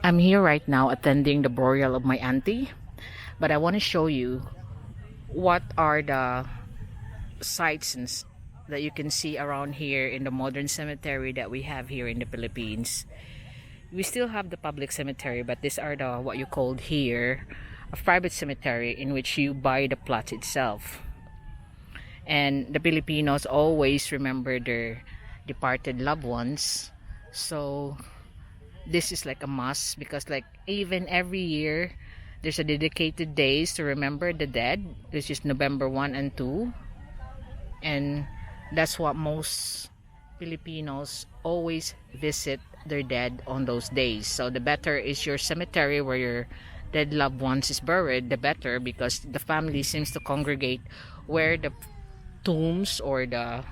I'm here right now attending the burial of my auntie, but I want to show you what are the sights that you can see around here in the modern cemetery that we have here in the Philippines. We still have the public cemetery, but these are the what you called here a private cemetery in which you buy the plot itself. And the Filipinos always remember their departed loved ones. So this is like a must because like even every year there's a dedicated days to remember the dead, which is November 1 and 2, and that's what most Filipinos always visit their dead on those days. So the better is your cemetery where your dead loved ones is buried, the better, because the family seems to congregate where the tombs or the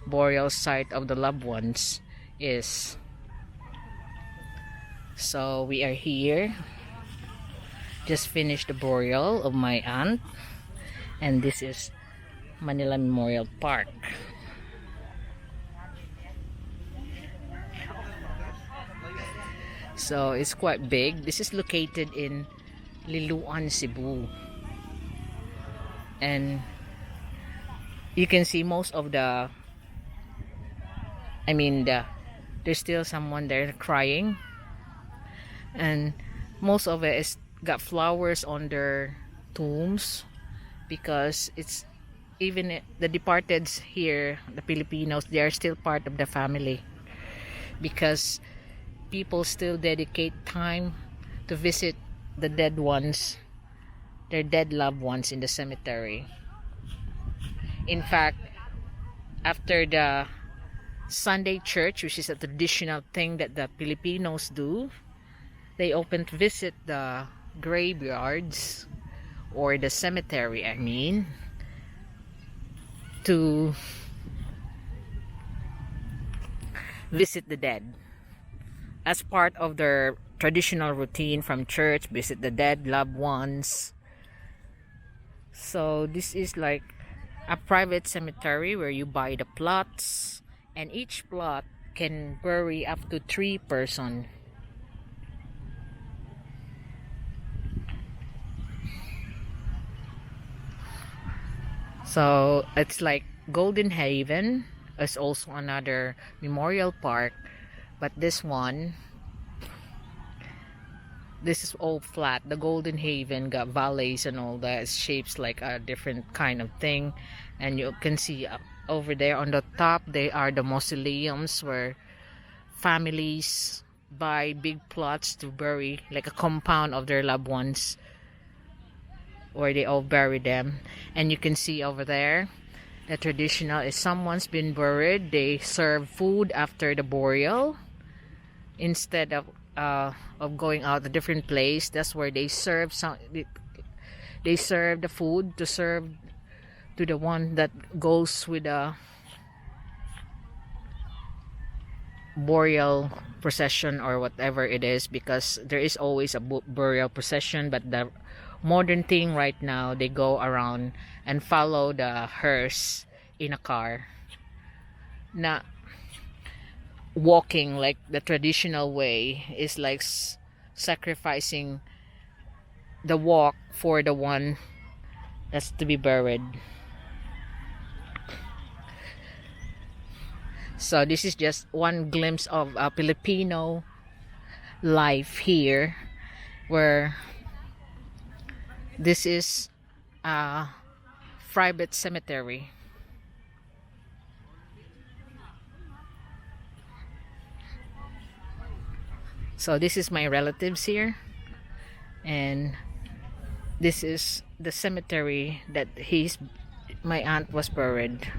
burial site of the loved ones is. So we are here, just finished the burial of my aunt, and this is Manila Memorial Park. So it's quite big. This is located in Liloan, Cebu, and you can see most of the there's still someone there crying, and most of it is got flowers on their tombs because it's even the departeds here, the Filipinos, they are still part of the family because people still dedicate time to visit the dead ones, their dead loved ones in the cemetery. In fact, after the Sunday church, which is a traditional thing that the Filipinos do, they often visit the graveyards or the cemetery, to visit the dead as part of their traditional routine from church, visit the dead loved ones. So this is like a private cemetery where you buy the plots, and each plot can bury up to 3 persons. So it's like Golden Haven is also another memorial park, but this is all flat. The Golden Haven got valleys and all that. It shapes like a different kind of thing, and you can see over there on the top they are the mausoleums where families buy big plots to bury, like a compound of their loved ones where they all bury them. And you can see over there the traditional is someone's been buried, they serve food after the burial instead of going out a different place. That's where they serve they serve the food to serve to the one that goes with the burial procession or whatever it is, because there is always a burial procession, but the modern thing right now, they go around and follow the hearse in a car, not walking like the traditional way. Is like sacrificing the walk for the one that's to be buried. So this is just one glimpse of a Filipino life here, where this is a private cemetery. So this is my relatives here, and this is the cemetery that my aunt was buried.